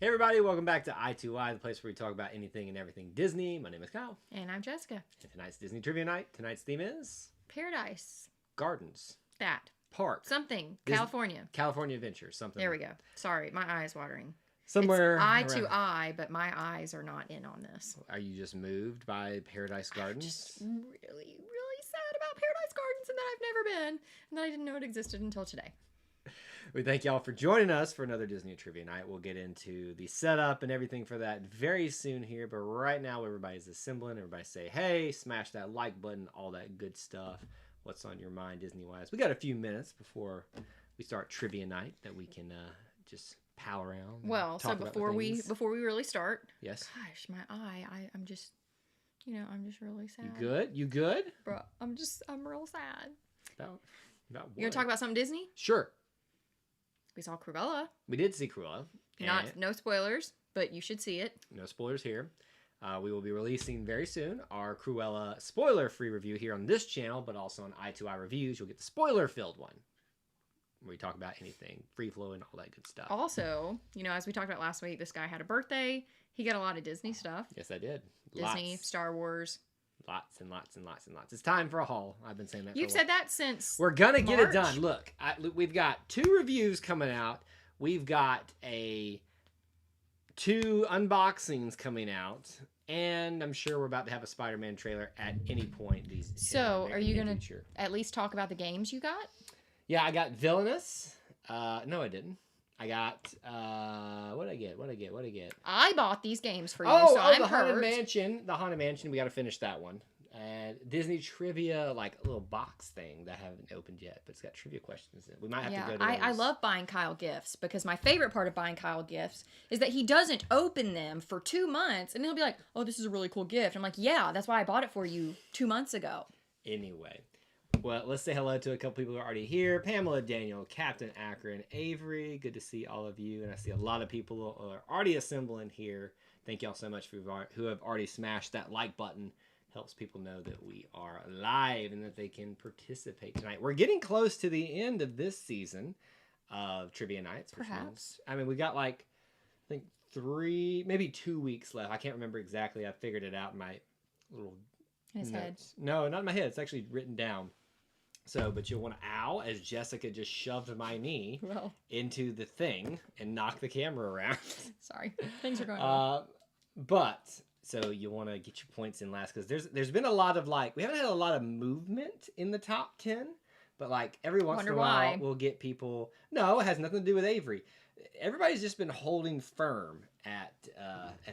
Hey everybody, welcome back to I2I, the place where we talk about anything and everything Disney. My name is Kyle. And I'm Jessica. And tonight's Disney Trivia Night. Tonight's theme is... Paradise. Gardens. That. Park. Something. Disney, California. California Adventure. Something. There we go. Sorry, my eye is watering. Somewhere It's eye around. to eye, but my eyes are not in on this. Are you just moved by Paradise Gardens? I'm just really sad about Paradise Gardens and that I've never been. And that I didn't know it existed until today. We thank y'all for joining us for another Disney Trivia Night. We'll get into the setup and everything for that very soon here. But right now, everybody's assembling. Everybody say, hey, smash that like button, all that good stuff. What's on your mind Disney-wise? We got a few minutes before we start Trivia Night that we can just pal around. Well, so before we really start. Yes. Gosh, my eye. I'm just really sad. You good? You good? Bro, I'm real sad. About what? You gonna talk about something Disney? Sure. We saw Cruella. We did see Cruella. No spoilers, but you should see it. No spoilers here. We will be releasing very soon our Cruella spoiler-free review here on this channel, but also on I2I Reviews. You'll get the spoiler-filled one where we talk about anything, free flow and all that good stuff. Also, as we talked about last week, this guy had a birthday. He got a lot of Disney stuff. Yes, I did. Disney, Lots. Star Wars. Lots and lots and lots and lots. It's time for a haul. I've been saying that You've for a said that since We're going to get it March. done. Look, we've got 2 reviews coming out. We've got 2 unboxings coming out. And I'm sure we're about to have a Spider-Man trailer at any point. So, are you going to at least talk about the games you got? Yeah, I got Villainous. No, I didn't. I got, what did I get? I bought these games for you, Oh, so I'm the Haunted hurt. Mansion. The Haunted Mansion, we got to finish that one. And Disney Trivia, like a little box thing that I haven't opened yet, but it's got trivia questions in it. We might have to go to those. I love buying Kyle gifts because my favorite part of buying Kyle gifts is that he doesn't open them for 2 months and he'll be like, oh, this is a really cool gift. I'm like, yeah, that's why I bought it for you 2 months ago. Anyway, well, let's say hello to a couple people who are already here. Pamela, Daniel, Captain Akron, Avery. Good to see all of you. And I see a lot of people who are already assembling here. Thank y'all so much who have already smashed that like button. Helps people know that we are live and that they can participate tonight. We're getting close to the end of this season of Trivia Nights. Perhaps. We got I think 3, maybe 2 weeks left. I can't remember exactly. I figured it out in my little His head. No, not in my head. It's actually written down. So, but you'll want to, ow, as Jessica just shoved my knee into the thing and knocked the camera around. Sorry. Things are going on. So you want to get your points in last because there's been a lot of we haven't had a lot of movement in the top 10, but every once in a while we'll get people. No, it has nothing to do with Avery. Everybody's just been holding firm at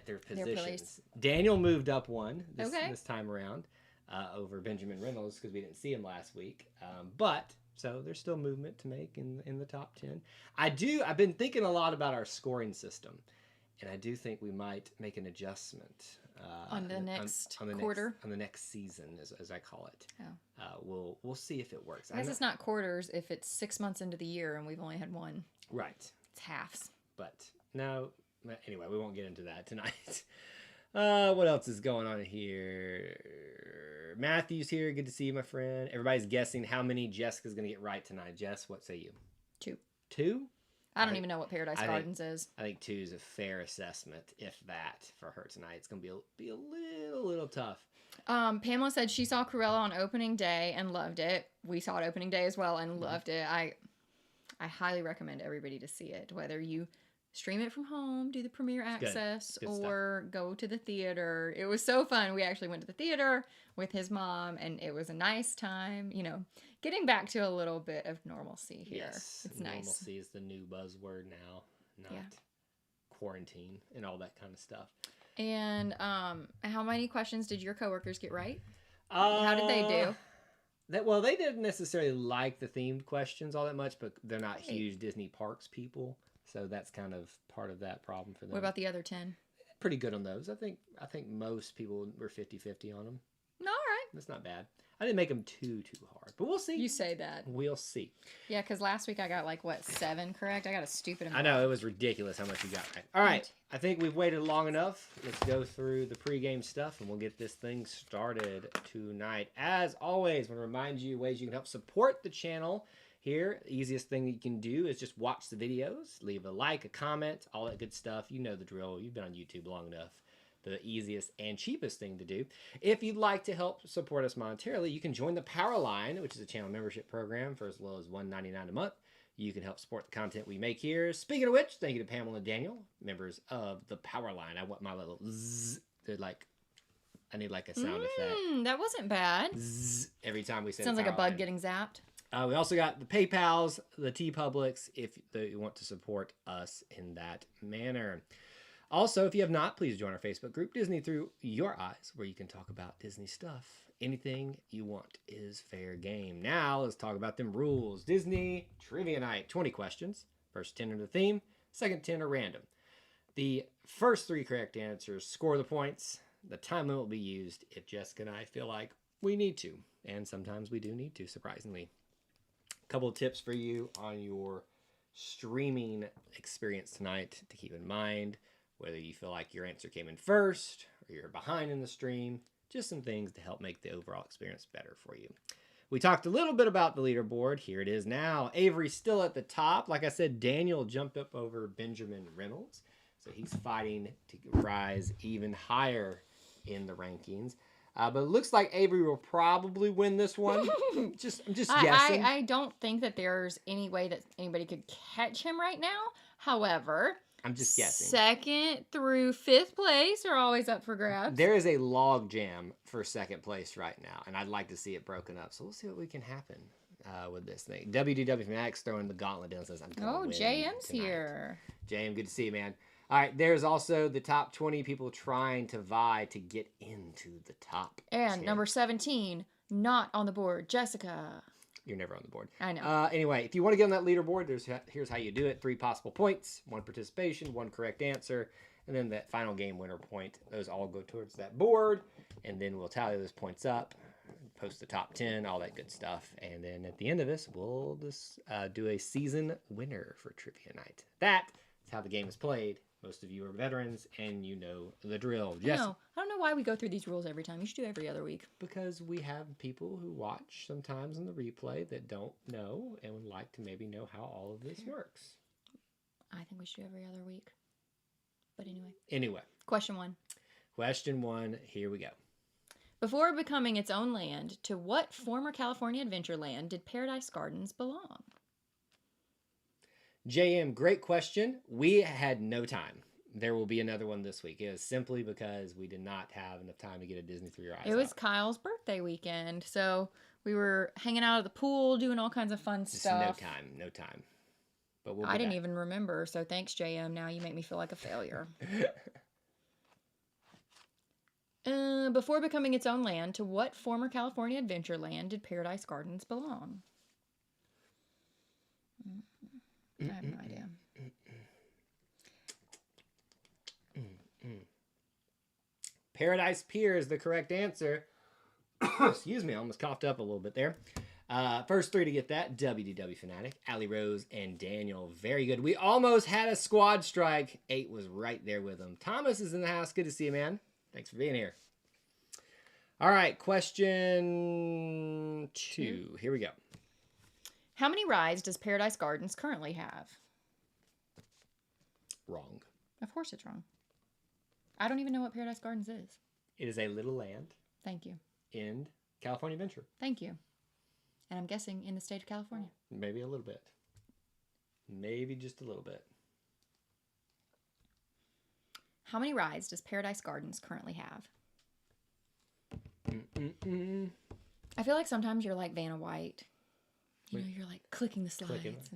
their positions. Daniel moved up one this time around over Benjamin Reynolds because we didn't see him last week. So there's still movement to make in the top 10. I've been thinking a lot about our scoring system. And I do think we might make an adjustment on the next quarter, on the next season, as I call it. Oh. We'll see if it works. I guess it's not quarters if it's 6 months into the year and we've only had one. Right. It's halves. But no. Anyway, we won't get into that tonight. What else is going on here? Matthew's here. Good to see you, my friend. Everybody's guessing how many Jessica's going to get right tonight. Jess, what say you? 2. 2? I don't even know what Paradise Gardens is. I think 2 is a fair assessment, if that, for her tonight. It's going to be a little tough. Pamela said she saw Cruella on opening day and loved it. We saw it opening day as well and loved it. I highly recommend everybody to see it, whether you stream it from home, do the premiere access, or go to the theater. It was so fun. We actually went to the theater with his mom, and it was a nice time. Getting back to a little bit of normalcy here. Yes, it's nice. Normalcy is the new buzzword now, not quarantine and all that kind of stuff. And how many questions did your coworkers get right? How did they do? They didn't necessarily like the themed questions all that much, but they're not huge Disney parks people, so that's kind of part of that problem for them. What about the other 10? Pretty good on those. I think most people were 50-50 on them. All right. That's not bad. I didn't make them too hard, but we'll see. You say that. We'll see. Yeah, because last week I got 7 correct? I got a stupid amount. I know, it was ridiculous how much you got right. All right, I think we've waited long enough. Let's go through the pregame stuff, and we'll get this thing started tonight. As always, I want to remind you ways you can help support the channel here, the easiest thing you can do is just watch the videos, leave a like, a comment, all that good stuff. You know the drill. You've been on YouTube long enough. The easiest and cheapest thing to do. If you'd like to help support us monetarily, you can join the Power Line, which is a channel membership program for as low as $1.99 a month. You can help support the content we make here. Speaking of which, thank you to Pamela and Daniel, members of the Power Line. I want my little zzz. They're like, I need like a sound effect. That wasn't bad. Zzz, every time we say Sounds like a bug getting zapped. We also got the PayPals, the TeePublics, if you want to support us in that manner. Also, if you have not, please join our Facebook group, Disney Through Your Eyes, where you can talk about Disney stuff. Anything you want is fair game. Now, let's talk about them rules. Disney Trivia Night, 20 questions. First 10 are the theme, second 10 are random. The first 3 correct answers score the points. The time limit will be used if Jessica and I feel like we need to. And sometimes we do need to, surprisingly. A couple of tips for you on your streaming experience tonight to keep in mind. Whether you feel like your answer came in first or you're behind in the stream. Just some things to help make the overall experience better for you. We talked a little bit about the leaderboard. Here it is now. Avery's still at the top. Like I said, Daniel jumped up over Benjamin Reynolds. So he's fighting to rise even higher in the rankings. But it looks like Avery will probably win this one. I'm just guessing. I don't think that there's any way that anybody could catch him right now. However, I'm just guessing. 2nd through 5th place are always up for grabs. There is a log jam for 2nd place right now, and I'd like to see it broken up. So we'll see what we can happen with this thing. WDW Fanatics throwing the gauntlet down, says I'm going to win JM's tonight. here. JM, good to see you, man. All right, there's also the top 20 people trying to vie to get into the top. And 10. number 17, not on the board, Jessica. You're never on the board. I know. Anyway, if you want to get on that leaderboard, here's how you do it. 3 possible points, 1 participation, 1 correct answer, and then that final game winner point. Those all go towards that board, and then we'll tally those points up, post the top 10, all that good stuff. And then at the end of this, we'll just do a season winner for Trivia Night. That is how the game is played. Most of you are veterans, and you know the drill. Yes. No, I don't know why we go through these rules every time. You should do every other week. Because we have people who watch sometimes in the replay that don't know and would like to maybe know how all of this works. I think we should do every other week. But anyway. Anyway. Question 1. Question 1. Here we go. Before becoming its own land, to what former California adventure land did Paradise Gardens belong? JM, great question. We had no time. There will be another one this week. It was simply because we did not have enough time to get a Disney Through Your Eyes. It was Kyle's birthday weekend, so we were hanging out at the pool, doing all kinds of fun stuff. No time. But I didn't even remember, so thanks, JM. Now you make me feel like a failure. Before becoming its own land, to what former California adventure land did Paradise Gardens belong? I have no idea. Paradise Pier is the correct answer. Excuse me, I almost coughed up a little bit there. First 3 to get that, WDW Fanatic, Allie Rose, and Daniel. Very good. We almost had a squad strike. 8 was right there with them. Thomas is in the house. Good to see you, man. Thanks for being here. All right, question 2. Here we go. How many rides does Paradise Gardens currently have? Wrong. Of course it's wrong. I don't even know what Paradise Gardens is. It is a little land. Thank you. In California Adventure. Thank you. And I'm guessing in the state of California. Maybe a little bit. Maybe just a little bit. How many rides does Paradise Gardens currently have? I feel like sometimes you're like Vanna White. You know, you're like clicking the slides.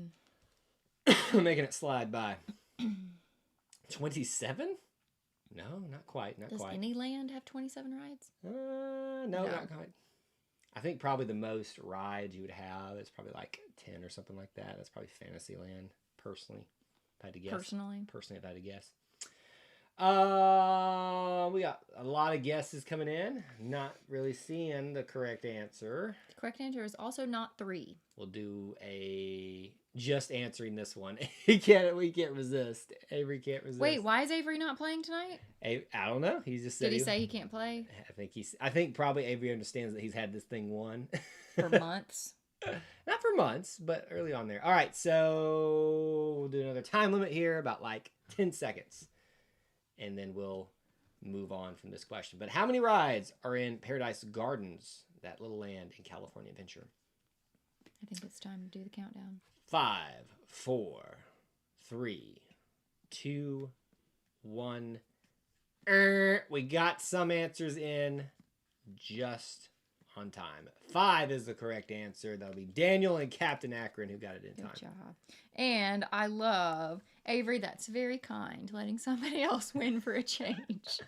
And making it slide by. 27? No, not quite. Does any land have 27 rides? No, not quite. I think probably the most rides you would have is probably like 10 or something like that. That's probably Fantasyland, personally, if I had to guess. Personally, if I had to guess. We got a lot of guesses coming in. Not really seeing the correct answer. The correct answer is also not 3. We'll do just answering this one. We can't resist. Avery can't resist. Wait, why is Avery not playing tonight? I don't know. He just said. Did he say he can't play? I think probably Avery understands that he's had this thing won for months. Not for months, but early on there. All right, so we'll do another time limit here, about like 10 seconds. And then we'll move on from this question. But how many rides are in Paradise Gardens, that little land in California Adventure? I think it's time to do the countdown. 5, 4, 3, 2, 1. We got some answers in just on time. 5 is the correct answer. That'll be Daniel and Captain Akron who got it in time. Good job. And I love Avery. That's very kind, letting somebody else win for a change.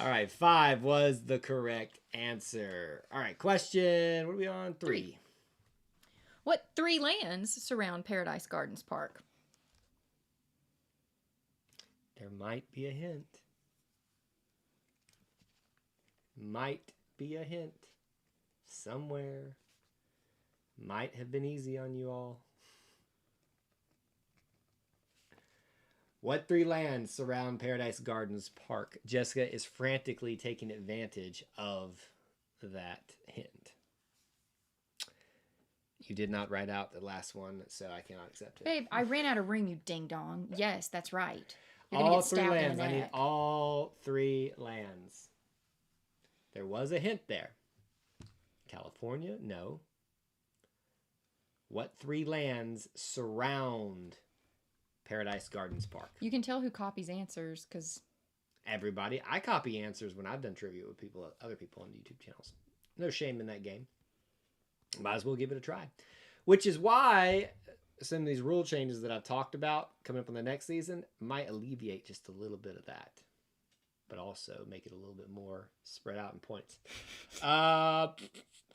All right, 5 was the correct answer. All right, question. What are we on? 3. What 3 lands surround Paradise Gardens Park? There might be a hint. Might be a hint. Somewhere. Might have been easy on you all. What 3 lands surround Paradise Gardens Park? Jessica is frantically taking advantage of that hint. You did not write out the last one, so I cannot accept it. Babe, I ran out of room, you ding dong. Yes, that's right. You're all 3 lands. I need all 3 lands. There was a hint there. California? No. What 3 lands surround Paradise Gardens Park? You can tell who copies answers because everybody. I copy answers when I've done trivia with other people on YouTube channels. No shame in that game. Might as well give it a try. Which is why some of these rule changes that I've talked about coming up on the next season might alleviate just a little bit of that, but also make it a little bit more spread out in points. All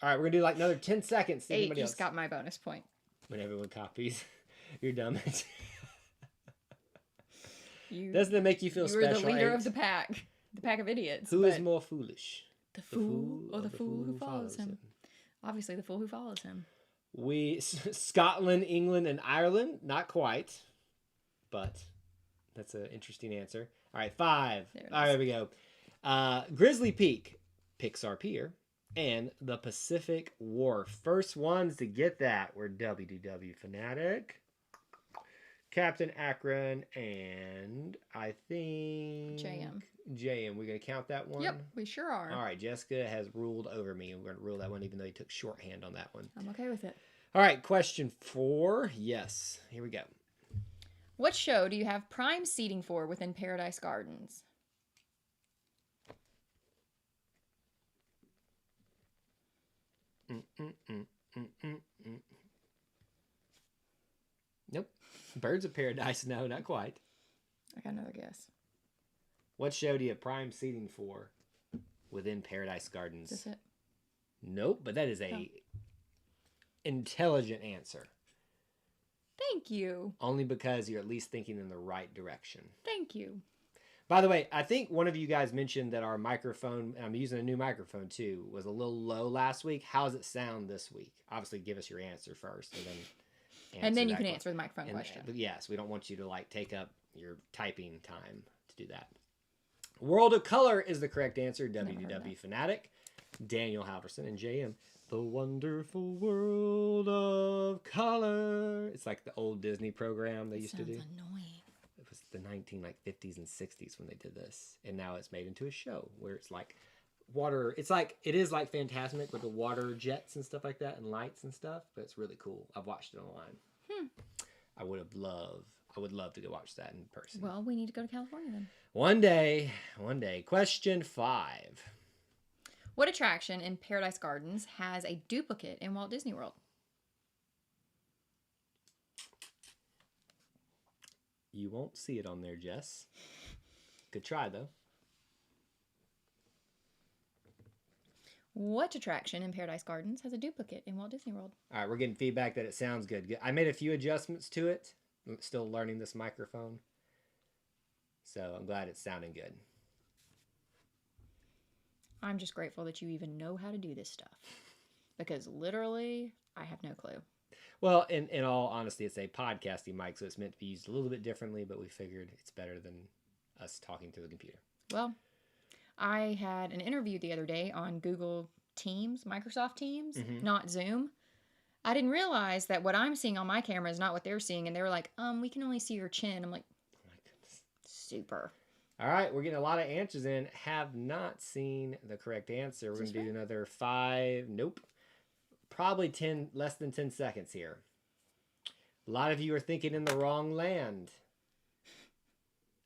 right, we're going to do like another 10 seconds. 8 just got my bonus point. When everyone copies, you're dumb. Doesn't it make you feel special? You're the leader of the pack of idiots. Who is more foolish? The fool or the fool who follows him? Obviously, the fool who follows him. Scotland, England, and Ireland. Not quite, but that's an interesting answer. All right, 5. All right, there we go. Grizzly Peak, Pixar Pier, and the Pacific Wharf. First ones to get that were WDW Fanatic, Captain Akron, and I think JM. We're going to count that one? Yep, we sure are. All right, Jessica has ruled over me. We're going to rule that one even though he took shorthand on that one. I'm okay with it. All right, question 4. Yes, here we go. What show do you have prime seating for within Paradise Gardens? Nope. Birds of Paradise, no, not quite. I got another guess. What show do you have prime seating for within Paradise Gardens? Is this it? Nope, but that is a intelligent answer. Thank you. Only because you're at least thinking in the right direction. Thank you. By the way, I think one of you guys mentioned that our microphone, and I'm using a new microphone too, was a little low last week. How does it sound this week? Obviously, give us your answer first, and then you can answer the microphone question. But yes, we don't want you to like take up your typing time to do that. World of Color is the correct answer. WDW Fanatic, Daniel Halverson, and JM. The Wonderful World of Color. It's like the old Disney program they used to do. Annoying. It was the 50s and 60s when they did this, and now it's made into a show where it's like water. It is like Fantasmic with the water jets and stuff like that, and lights and stuff. But it's really cool. I've watched it online. I would love to go watch that in person. Well, we need to go to California then. One day. Question 5. What attraction in Paradise Gardens has a duplicate in Walt Disney World? You won't see it on there, Jess. Good try, though. What attraction in Paradise Gardens has a duplicate in Walt Disney World? All right, we're getting feedback that it sounds good. I made a few adjustments to it. I'm still learning this microphone. So I'm glad it's sounding good. I'm just grateful that you even know how to do this stuff. Because literally, I have no clue. Well, in all honesty, it's a podcasting mic, so it's meant to be used a little bit differently, but we figured it's better than us talking through the computer. Well, I had an interview the other day on Google Teams, Microsoft Teams, not Zoom. I didn't realize that what I'm seeing on my camera is not what they're seeing. And they were like, we can only see your chin. I'm like, Oh my goodness. super. All right, we're getting a lot of answers in. Have not seen the correct answer. We're going to do another 5. Nope. Probably 10, less than 10 seconds here. A lot of you are thinking in the wrong land.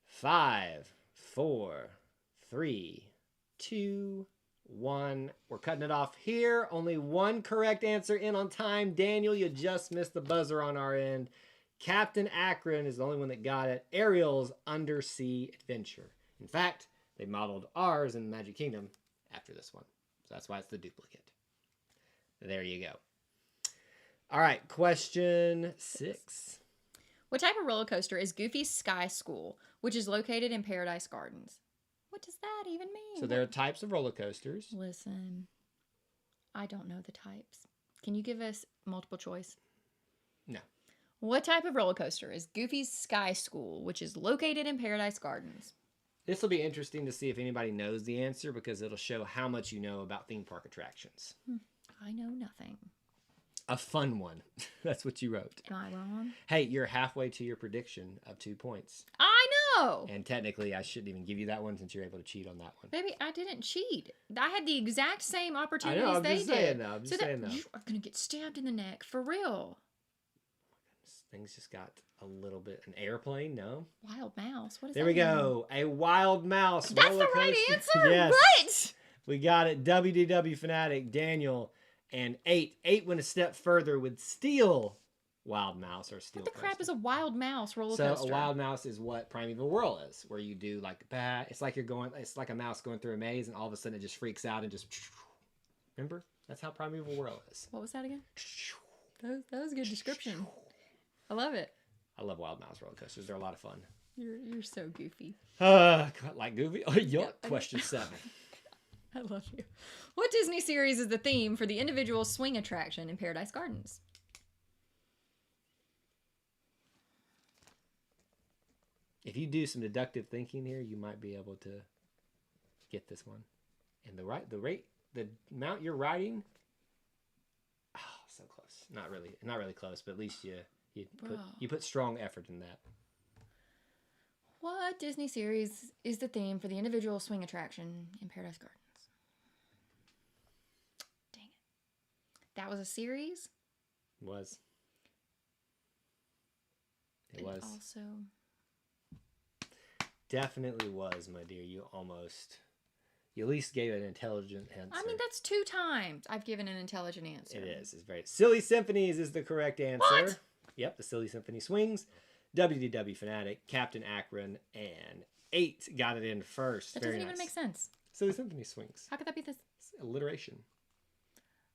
5, 4, 3, 2, 1. We're cutting it off here. Only one correct answer in on time. Daniel, you just missed the buzzer on our end. Captain Akron is the only one that got it. Ariel's Undersea Adventure. In fact, they modeled ours in Magic Kingdom after this one. So that's why it's the duplicate. There you go. All right, question 6. What type of roller coaster is Goofy's Sky School, which is located in Paradise Gardens? What does that even mean? So there are types of roller coasters. Listen, I don't know the types. Can you give us multiple choice? No. What type of roller coaster is Goofy's Sky School, which is located in Paradise Gardens? This will be interesting to see if anybody knows the answer because it'll show how much you know about theme park attractions. I know nothing. A fun one. That's what you wrote. Am I wrong? Hey, you're halfway to your prediction of 2 points. I know! And technically, I shouldn't even give you that one since you're able to cheat on that one. Baby, I didn't cheat. I had the exact same opportunities I know, I'm they just did. saying though. I'm just saying though. You are going to get stabbed in the neck, for real. Things just got a little bit... An airplane? No? Wild mouse? What is that? There we go. A wild mouse. That's the right answer? Yes. What? We got it. WDW Fanatic, Daniel, and 8. 8 went a step further with Steel Wild Mouse or Steel What the Coaster. crap is a wild mouse roller So coaster? a wild mouse is what Primeval Whirl is, where you do like it's like it's like a mouse going through a maze, and all of a sudden it just freaks out and just... Remember? That's how Primeval Whirl is. What was that again? That was a good description. I love it. I love wild mouse roller coasters. They're a lot of fun. You're so goofy. Like Goofy? Oh, yup. Question 7. I love you. What Disney series is the theme for the individual swing attraction in Paradise Gardens? If you do some deductive thinking here, you might be able to get this one. And the amount you're riding, so close. Not really close, but at least you put strong effort in that. What Disney series is the theme for the individual swing attraction in Paradise Gardens? Dang it. That was a series? It was. Also... Definitely was, my dear. You at least gave an intelligent answer. I mean, that's 2 times I've given an intelligent answer. It is. It's very... Silly Symphonies is the correct answer. What? Yep, the Silly Symphony Swings. WDW Fanatic, Captain Akron, and 8 got it in first. That doesn't even make sense. Silly Symphony Swings. How could that be this? It's alliteration.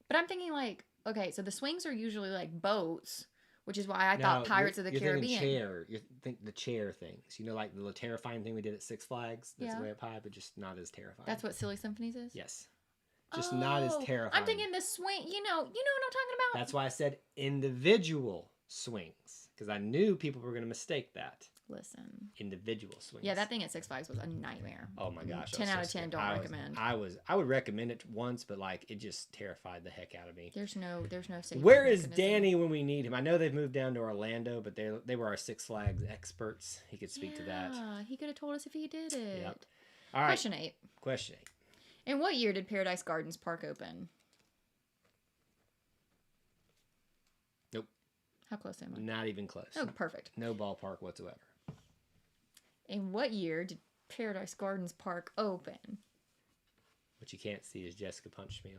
But I'm thinking like, okay, so the swings are usually like boats, which is why I thought Pirates of the Caribbean. You think the chair things. You know, like the terrifying thing we did at Six Flags? That's way up high, but just not as terrifying. That's what Silly Symphonies is? Yes. Just not as terrifying. I'm thinking the swing, you know what I'm talking about? That's why I said individual swings. Because I knew people were going to mistake that. Listen. Individual swings. Yeah, that thing at Six Flags was a nightmare. Oh my gosh. 10 out of 10, don't recommend. I would recommend it once, but like it just terrified the heck out of me. There's no safety Where is mechanism. Danny when we need him? I know they've moved down to Orlando, but they were our Six Flags experts. He could speak to that. Yeah, he could have told us if he did it. Yep. All right. Question 8. In what year did Paradise Gardens Park open? Nope. How close am I? Not even close. Oh, perfect. No ballpark whatsoever. In what year did Paradise Gardens Park open? What you can't see is Jessica punched me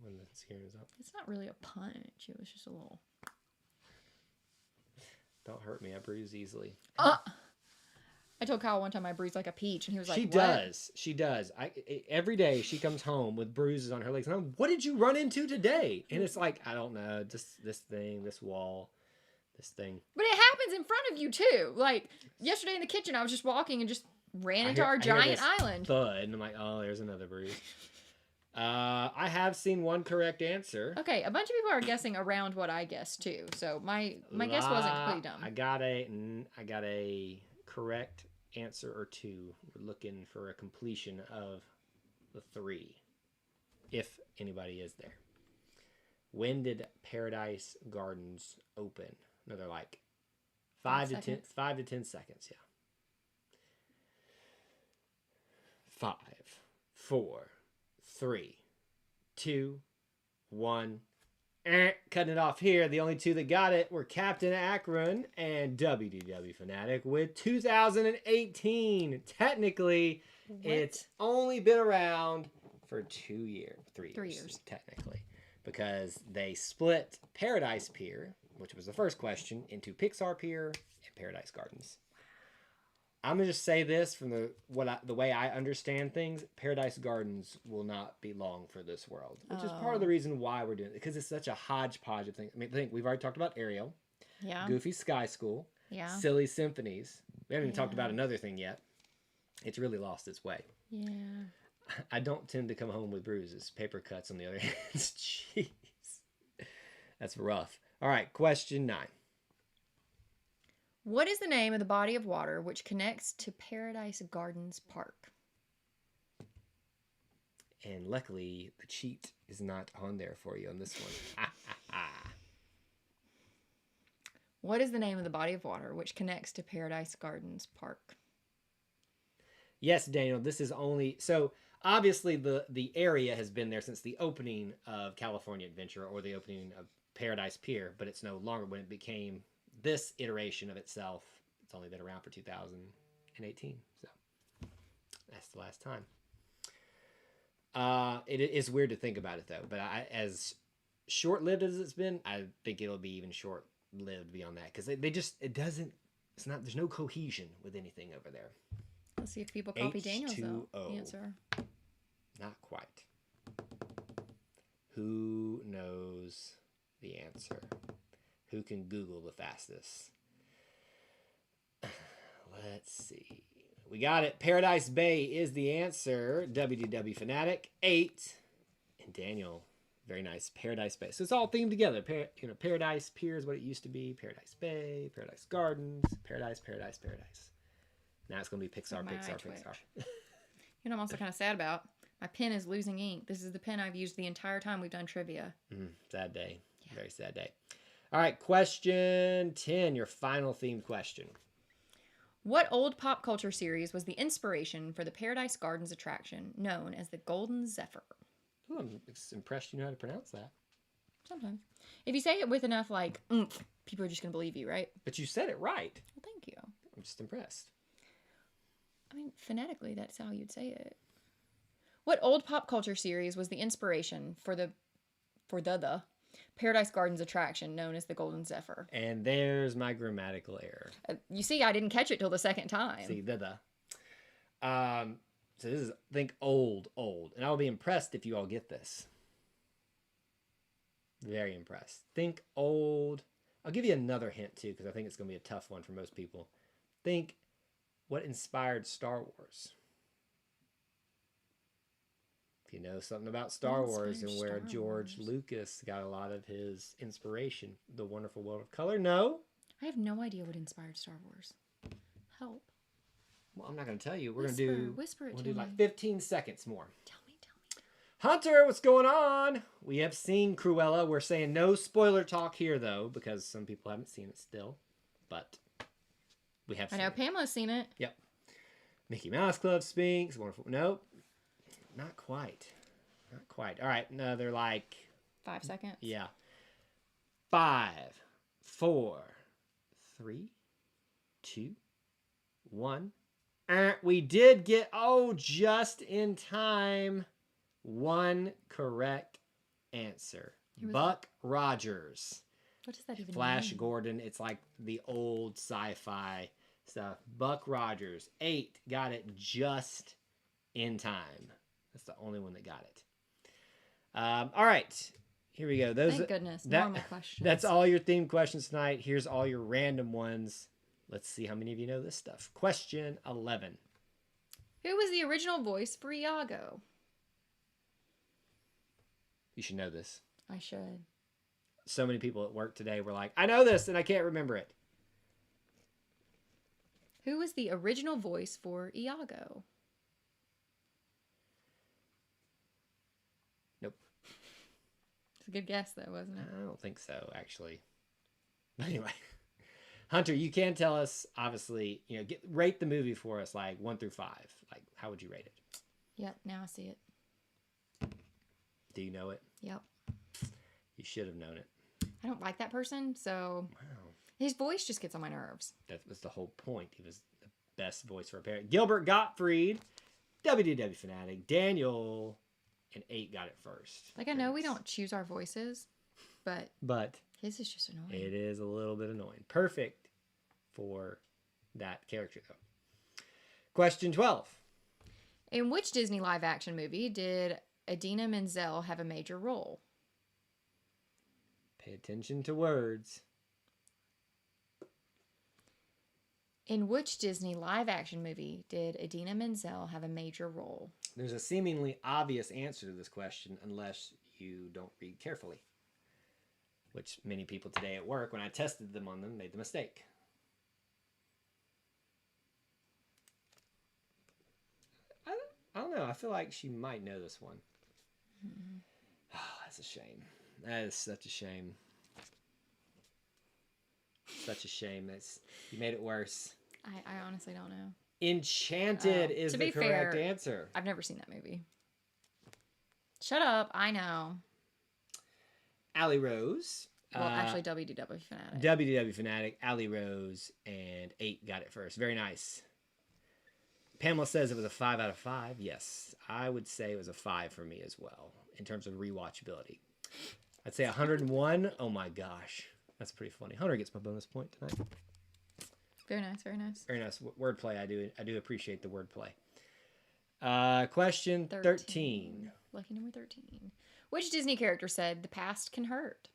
when the screen was up. It's not really a punch. It was just a little... Don't hurt me. I bruise easily. I told Kyle one time I bruised like a peach, and he was like, She does. Every day she comes home with bruises on her legs. And I'm, what did you run into today? And it's like, I don't know. Just this thing, this wall, this thing. But it happens in front of you, too. Like, yesterday in the kitchen, I was just walking and just ran into our giant island. Thud, and I'm like, oh, there's another bruise. I have seen one correct answer. Okay, a bunch of people are guessing around what I guessed, too. So my guess wasn't completely dumb. I got a correct answer or 2. We're looking for a completion of the 3, if anybody is there. When did Paradise Gardens open? Another like 5 to 10 seconds. Yeah. 5, 4, 3, 2, 1. Cutting it off here. The only two that got it were Captain Akron and WDW Fanatic with 2018. Technically, it's only been around for 2 years, 3 years. 3 years. Technically. Because they split Paradise Pier, which was the first question, into Pixar Pier and Paradise Gardens. I'm gonna just say this from the way I understand things. Paradise Gardens will not be long for this world, which is part of the reason why we're doing it, because it's such a hodgepodge of things. I mean, I think we've already talked about Ariel, Goofy Sky School, Silly Symphonies. We haven't even talked about another thing yet. It's really lost its way. Yeah. I don't tend to come home with bruises. Paper cuts, on the other hand. Jeez, that's rough. All right, question 9. What is the name of the body of water which connects to Paradise Gardens Park? And luckily, the cheat is not on there for you on this one. What is the name of the body of water which connects to Paradise Gardens Park? Yes, Daniel, this is only... So, obviously, the area has been there since the opening of California Adventure or the opening of Paradise Pier, but it's no longer when it became... This iteration of itself, it's only been around for 2018, so that's the last time. It is weird to think about it, though, but as short-lived as it's been, I think it'll be even short-lived beyond that, because there's no cohesion with anything over there. Let's see if people copy Daniel's answer. Not quite. Who knows the answer? Who can Google the fastest? Let's see. We got it. Paradise Bay is the answer. WDW Fanatic 8. And Daniel, very nice. Paradise Bay. So it's all themed together. Paradise Pier is what it used to be. Paradise Bay, Paradise Gardens, Paradise. Now it's going to be Pixar. You know, I'm also kind of sad about. My pen is losing ink. This is the pen I've used the entire time we've done trivia. Sad day. Yeah. Very sad day. All right, question 10, your final themed question. What old pop culture series was the inspiration for the Paradise Gardens attraction known as the Golden Zephyr? Ooh, I'm impressed you know how to pronounce that. Sometimes. If you say it with enough, oomph, people are just going to believe you, right? But you said it right. Well, thank you. I'm just impressed. I mean, phonetically, that's how you'd say it. What old pop culture series was the inspiration for the Paradise Gardens attraction known as the Golden Zephyr? And there's my grammatical error. You see, I didn't catch it till the second time. See, so this is, think old. And I'll be impressed if you all get this. Very impressed. Think old. I'll give you another hint, too, because I think it's going to be a tough one for most people. Think what inspired Star Wars. You know something about Star Wars and where George Lucas got a lot of his inspiration. The Wonderful World of Color? No? I have no idea what inspired Star Wars. Help. Well, I'm not going to tell you. We're going to do... Whisper it we'll to do me. like 15 seconds more. Tell me. Hunter, what's going on? We have seen Cruella. We're saying no spoiler talk here, though, because some people haven't seen it still. But we have seen it. I know Pamela's seen it. Yep. Mickey Mouse Club, Sphinx, Wonderful... Nope. Not quite. All right, another 5 seconds. Yeah. 5, 4, 3, 2, 1. We did get, just in time, one correct answer. Buck Rogers. What does that even mean? Flash Gordon. It's like the old sci-fi stuff. Buck Rogers. 8 got it just in time. That's the only one that got it. All right. Here we go. Thank goodness. Normal questions. That's all your themed questions tonight. Here's all your random ones. Let's see how many of you know this stuff. Question 11. Who was the original voice for Iago? You should know this. I should. So many people at work today were like, I know this and I can't remember it. Who was the original voice for Iago? It's a good guess, though, wasn't it? I don't think so, actually. But anyway, Hunter, you can tell us, obviously, rate the movie for us, like 1 through 5. Like, how would you rate it? Yep, now I see it. Do you know it? Yep. You should have known it. I don't like that person, so Wow. His voice just gets on my nerves. That was the whole point. He was the best voice for a parent. Gilbert Gottfried, WDW Fanatic, Daniel, and 8 got it first. Like, I know we don't choose our voices, but his is just annoying. It is a little bit annoying. Perfect for that character, though. Question 12. In which Disney live-action movie did Idina Menzel have a major role? Pay attention to words. In which Disney live-action movie did Idina Menzel have a major role? There's a seemingly obvious answer to this question unless you don't read carefully, which many people today at work, when I tested them on them, made the mistake. I don't know. I feel like she might know this one. Mm-hmm. Oh, that's a shame. That is such a shame. Such a shame. You made it worse. I honestly don't know. Enchanted is the correct answer. I've never seen that movie. Shut up. I know. Allie Rose. Well, actually, WDW Fanatic. WDW Fanatic, Allie Rose, and 8 got it first. Very nice. Pamela says it was a 5 out of 5. Yes, I would say it was a 5 for me as well in terms of rewatchability. I'd say 101. Oh my gosh. That's pretty funny. Hunter gets my bonus point tonight. Very nice, very nice. Very nice wordplay. I do appreciate the wordplay. Question 13. Lucky number 13. Which Disney character said, "The past can hurt"?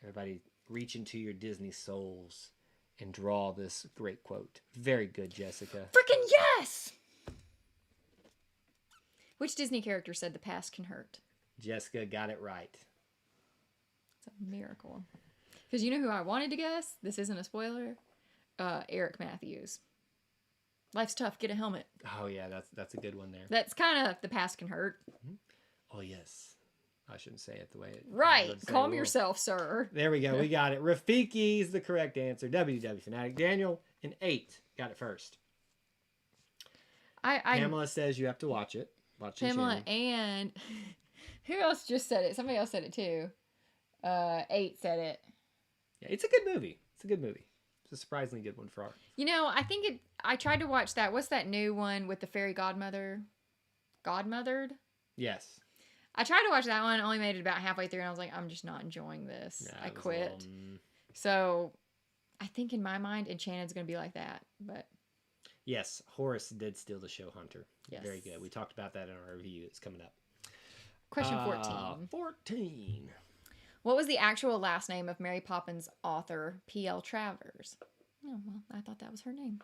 Everybody reach into your Disney souls and draw this great quote. Very good, Jessica. Freaking yes! Which Disney character said, "The past can hurt"? Jessica got it right. It's a miracle. Because you know who I wanted to guess? This isn't a spoiler. Eric Matthews. Life's tough. Get a helmet. Oh yeah, that's a good one there. That's kind of "The past can hurt." Mm-hmm. Oh yes. I shouldn't say it the way it... Right. Calm yourself, sir. There we go. We got it. Rafiki is the correct answer. WW Fanatic. Daniel and 8 got it first. Pamela says you have to watch it. Pamela and... Who else just said it? Somebody else said it too. 8 said it. Yeah, it's a good movie. It's a good movie. It's a surprisingly good one for our... I think I tried to watch that. What's that new one with the fairy godmother? Godmothered? Yes. I tried to watch that one, only made it about halfway through, and I was like, I'm just not enjoying this. I quit. So, I think in my mind, Enchanted's going to be like that, but... Yes, Horace did steal the show, Hunter. Yes. Very good. We talked about that in our review. It's coming up. Question 14. 14. What was the actual last name of Mary Poppins author P.L. Travers? Oh, well, I thought that was her name.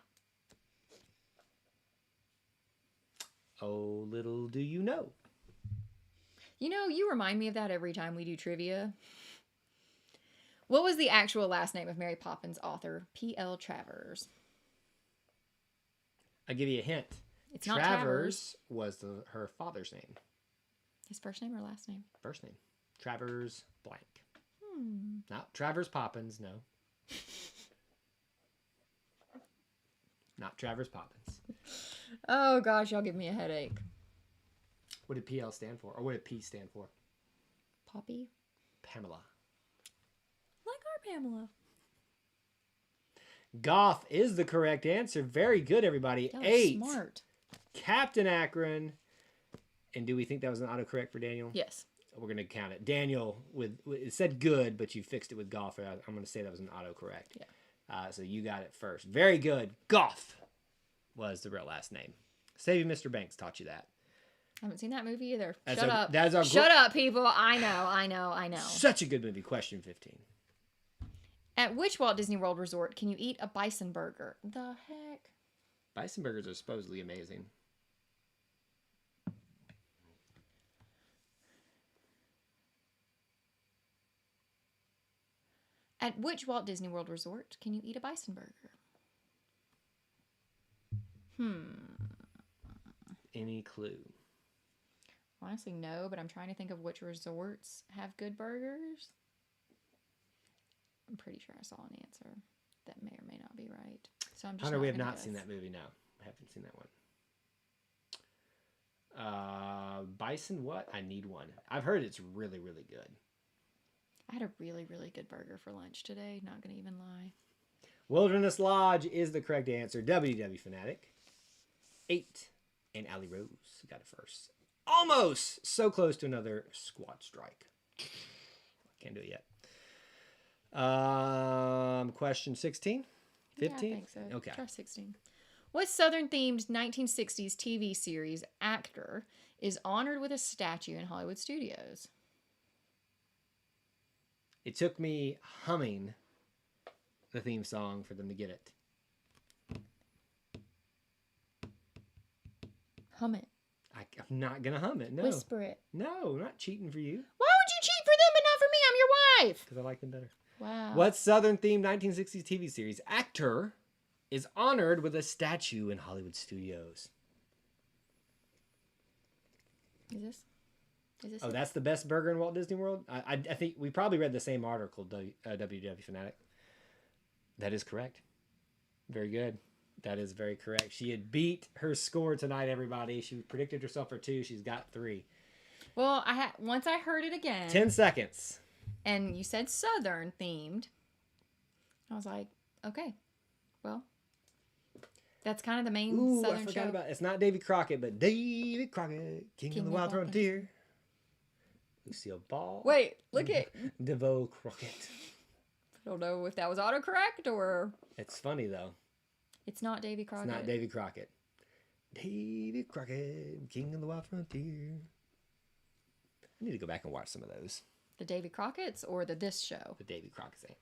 Oh, little do you know. You remind me of that every time we do trivia. What was the actual last name of Mary Poppins author P.L. Travers? I'll give you a hint. It's not Travers. Was her father's name. His first name or last name? First name. Travers blank. Not Travers Poppins, no. Not Travers Poppins. Oh, gosh, y'all give me a headache. What did PL stand for? Or what did P stand for? Poppy? Pamela. Like our Pamela. Goth is the correct answer. Very good, everybody. 8. Smart. Captain Akron. And do we think that was an autocorrect for Daniel? Yes. We're going to count it. Daniel, it said good, but you fixed it with Goth. I'm going to say that was an autocorrect. Yeah. So you got it first. Very good. Goth was the real last name. Saving Mr. Banks taught you that. I haven't seen that movie either. Shut up. Shut up, people. I know. Such a good movie. Question 15. At which Walt Disney World resort can you eat a bison burger? The heck? Bison burgers are supposedly amazing. At which Walt Disney World resort can you eat a bison burger? Any clue? Honestly, no, but I'm trying to think of which resorts have good burgers. I'm pretty sure I saw an answer that may or may not be right. So I'm just Hunter, not we have gonna not guess. seen that movie. No, I haven't seen that one. Bison what? I need one. I've heard it's really, really good. I had a really, really good burger for lunch today. Not gonna even lie. Wilderness Lodge is the correct answer. WW Fanatic. 8. And Allie Rose got it first. Almost! So close to another squad strike. Can't do it yet. Question 16? 15? Yeah, I think so. Okay. Try 16. What Southern-themed 1960s TV series actor is honored with a statue in Hollywood studios? It took me humming the theme song for them to get it. Hum it. I'm not going to hum it, no. Whisper it. No, I'm not cheating for you. Why would you cheat for them but not for me? I'm your wife. Because I like them better. Wow. What Southern-themed 1960s TV series actor is honored with a statue in Hollywood studios? Is this Oh, it? that's the best burger in Walt Disney World? I think we probably read the same article, WW Fanatic. That is correct. Very good. That is very correct. She had beat her score tonight, everybody. She predicted herself for 2. She's got 3. Well, once I heard it again. 10 seconds. And you said Southern themed. I was like, okay, well, that's kind of the main Southern I forgot show. about it. It's not Davy Crockett, but Davy Crockett, King of the Wild Frontier. Lucille Ball. Wait, look at DeVoe Crockett. I don't know if that was autocorrect or. It's funny though. It's not Davy Crockett. It's not Davy Crockett. Davy Crockett, King of the Wild Frontier. I need to go back and watch some of those. The Davy Crockett's or this show? The Davy Crockett.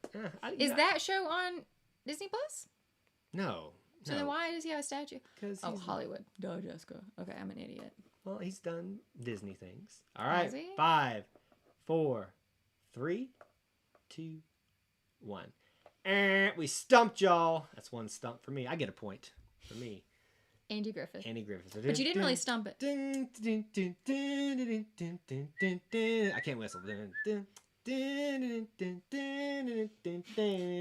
Is that show on Disney Plus? No. So then why does he have a statue? Because Hollywood. Duh, Jessica. Okay, I'm an idiot. Well, he's done Disney things. All right. Has he? 5, 4, 3, 2, 1. And we stumped y'all. That's one stump for me. I get a point for me. Andy Griffith. Andy Griffith. But you didn't really stump it. I can't whistle.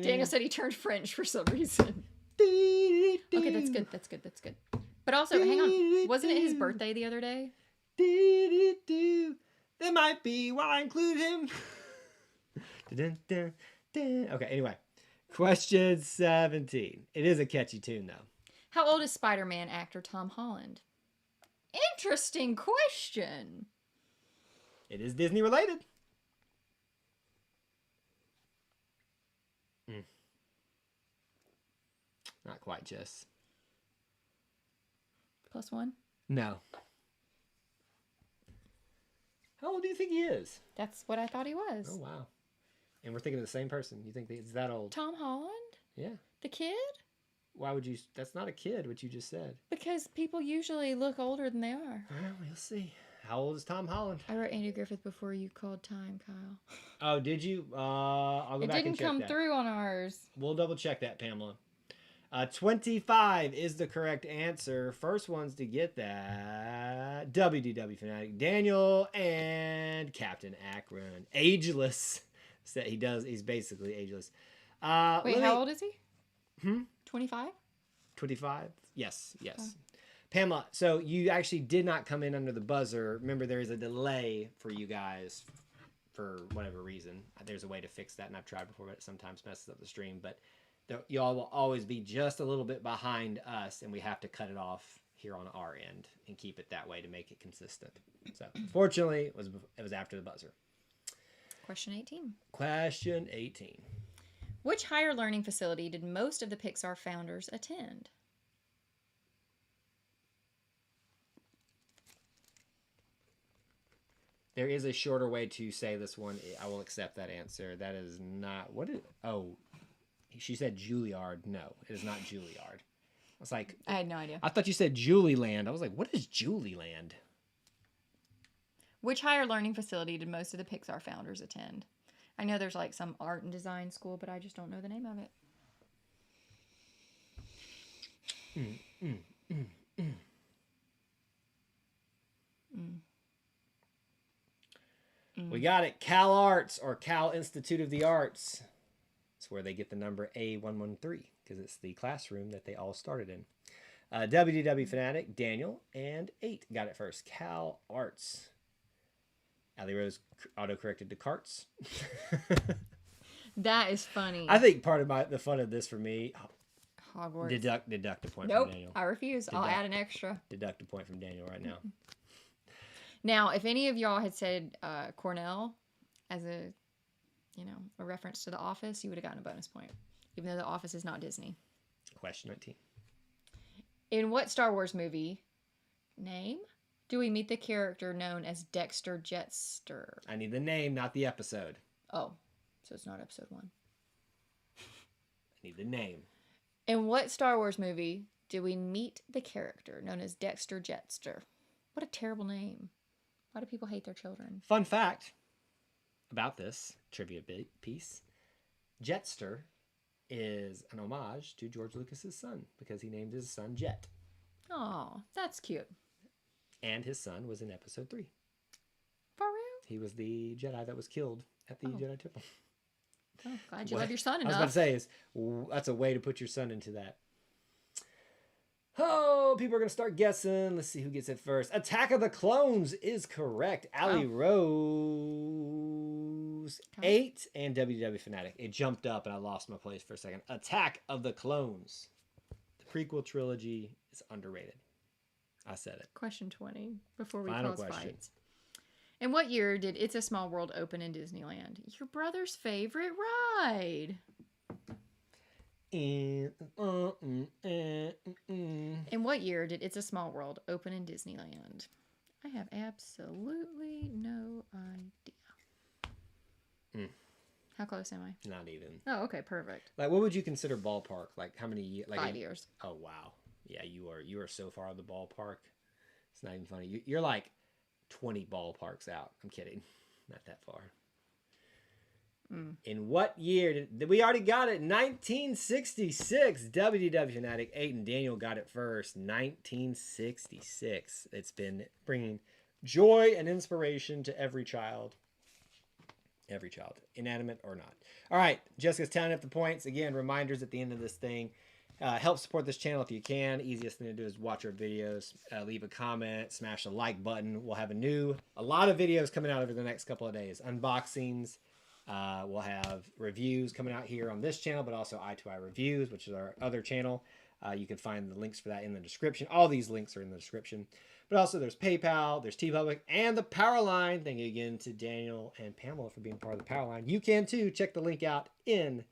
Daniel said he turned French for some reason. Okay, that's good. That's good. That's good. But also, hang on. Wasn't it his birthday the other day? That might be why I include him. Okay, anyway. Question 17. It is a catchy tune, though. How old is Spider-Man actor Tom Holland? Interesting question. It is Disney related. Not quite, Jess. +1? No. How old do you think he is? That's what I thought he was. Oh, wow. And we're thinking of the same person. You think he's that old? Tom Holland? Yeah. The kid? Why would you? That's not a kid, what you just said. Because people usually look older than they are. Well, we'll see. How old is Tom Holland? I wrote Andy Griffith before you called time, Kyle. Oh, did you? I'll go back and check that. It didn't come through on ours. We'll double check that, Pamela. 25 is the correct answer. First ones to get that. WDW Fanatic, Daniel and Captain Akron. Ageless. He's basically ageless. Wait, how old is he? 25? 25? Yes. Oh. Pamela, so you actually did not come in under the buzzer. Remember, there is a delay for you guys for whatever reason. There's a way to fix that, and I've tried before, but it sometimes messes up the stream. But y'all will always be just a little bit behind us, and we have to cut it off here on our end and keep it that way to make it consistent. So, fortunately, it was after the buzzer. Question 18. Question 18. Which higher learning facility did most of the Pixar founders attend? There is a shorter way to say this one. I will accept that answer. That is not... she said Juilliard. No, it is not Juilliard. I was like... I had no idea. I thought you said Julieland. I was like, what is Julieland? Which higher learning facility did most of the Pixar founders attend? I know there's like some art and design school, but I just don't know the name of it. we got it. Cal Arts, or Cal Institute of the Arts. It's where they get the number A113 because it's the classroom that they all started in. WDW Fanatic, Daniel, and 8 got it first. Cal Arts. Allie Rose auto-corrected to Carts. That is funny. I think part of the fun of this for me... Hogwarts. Deduct a point from Daniel. I refuse. I'll add an extra. Deduct a point from Daniel right now. Now, if any of y'all had said Cornell as a reference to The Office, you would have gotten a bonus point, even though The Office is not Disney. Question 19. In what Star Wars movie do we meet the character known as Dexter Jettster? I need the name, not the episode. Oh, so it's not episode 1. I need the name. In what Star Wars movie do we meet the character known as Dexter Jettster? What a terrible name. Why do people hate their children? Fun fact about this trivia piece. Jetster is an homage to George Lucas's son because he named his son Jet. Oh, that's cute. And his son was in episode 3. For real? He was the Jedi that was killed at the Jedi Temple. Oh, glad you love your son enough. I was about to say, that's a way to put your son into that. Oh, people are going to start guessing. Let's see who gets it first. Attack of the Clones is correct. Allie Rose, 8, and WW Fanatic. It jumped up and I lost my place for a second. Attack of the Clones. The prequel trilogy is underrated. I said it. Question 20 before we Final cause question. fights. In what year did It's a Small World open in Disneyland? Your brother's favorite ride. In what year did It's a Small World open in Disneyland? I have absolutely no idea. How close am I? Not even. Oh, okay, perfect. Like, what would you consider ballpark? Like, how many years? Like 5 years. Oh, wow. Yeah, you are so far out of the ballpark. It's not even funny. You're like 20 ballparks out. I'm kidding. Not that far. In what year did we already got it? 1966. WDW Fanatic 8 and Daniel got it first. 1966. It's been bringing joy and inspiration to every child. Every child, inanimate or not. All right, Jessica's tallying up the points. Again, reminders at the end of this thing. Help support this channel if you can. Easiest thing to do is watch our videos, leave a comment, smash the like button. We'll have a lot of videos coming out over the next couple of days. Unboxings. We'll have reviews coming out here on this channel, but also Eye-to-Eye Reviews, which is our other channel. You can find the links for that in the description. All these links are in the description. But also there's PayPal, there's TeePublic, and the Power Line. Thank you again to Daniel and Pamela for being part of the Power Line. You can too. Check the link out in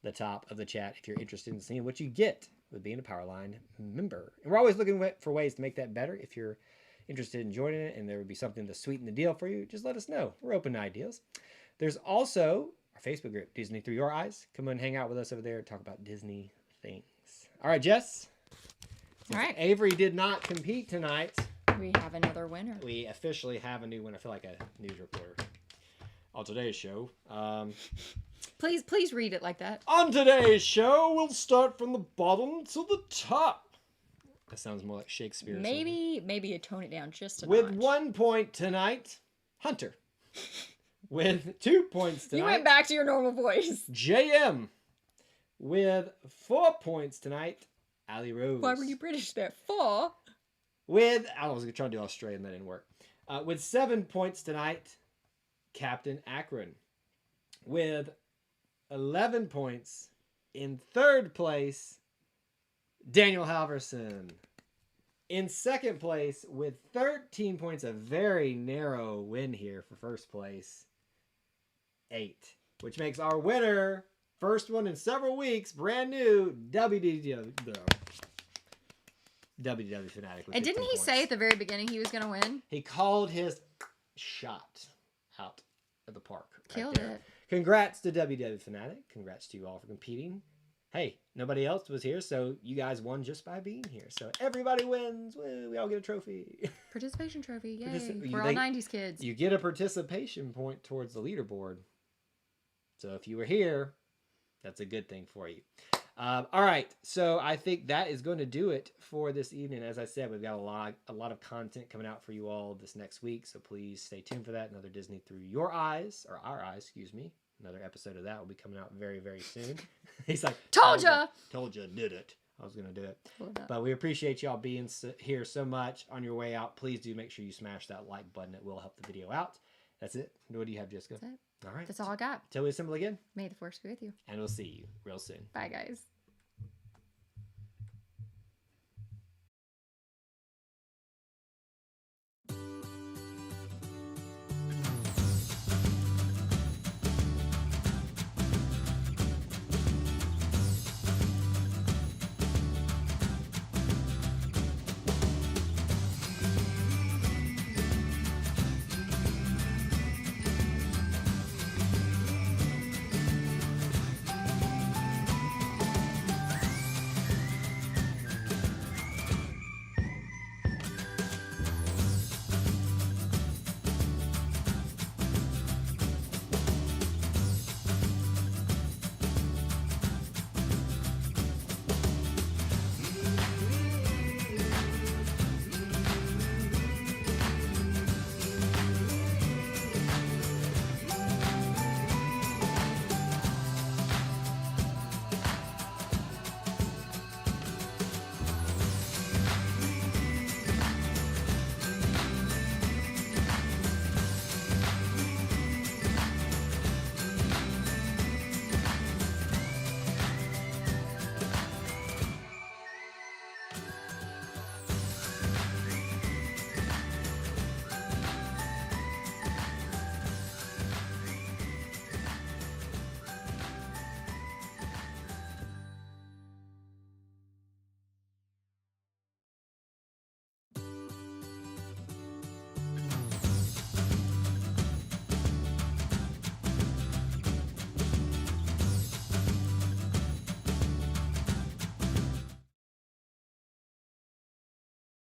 the top of the chat if you're interested in seeing what you get with being a Power Line member. And we're always looking for ways to make that better. If you're interested in joining it and there would be something to sweeten the deal for you, just let us know. We're open to ideas. There's also our Facebook group, Disney Through Your Eyes. Come and hang out with us over there and talk about Disney things. All right, Jess. All right. Avery did not compete tonight. We have another winner. We officially have a new winner. I feel like a news reporter. On today's show. Please read it like that. On today's show, we'll start from the bottom to the top. That sounds more like Shakespeare. Maybe you tone it down just a notch. With 1 point tonight, Hunter. With 2 points tonight. You went back to your normal voice. JM. With 4 points tonight, Allie Rose. Why were you British there? 4? I was going to try to do Australian, that didn't work. With 7 points tonight, Captain Akron. With 11 points, in third place, Daniel Halverson. In second place, with 13 points, a very narrow win here for first place, 8. Which makes our winner, first one in several weeks, brand new, WDW Fanatic. And didn't he say at the very beginning he was going to win? He called his shot out of the park. Killed it. Congrats to WW Fanatic. Congrats to you all for competing. Hey, nobody else was here, so you guys won just by being here. So everybody wins. Woo, we all get a trophy. Participation trophy. Yay. We're all 90s kids. You get a participation point towards the leaderboard. So if you were here, that's a good thing for you. All right, so I think that is going to do it for this evening. As I said, we've got a lot of content coming out for you all this next week, so please stay tuned for that. Another Disney Through Your Eyes, or Our Eyes, excuse me. Another episode of that will be coming out very, very soon. He's like, told ya, did it. I was going to do it. But we appreciate y'all being here so much. On your way out, please do make sure you smash that like button. It will help the video out. That's it. What do you have, Jessica? That's it. All right. That's all I got. Till we assemble again. May the force be with you. And we'll see you real soon. Bye, guys.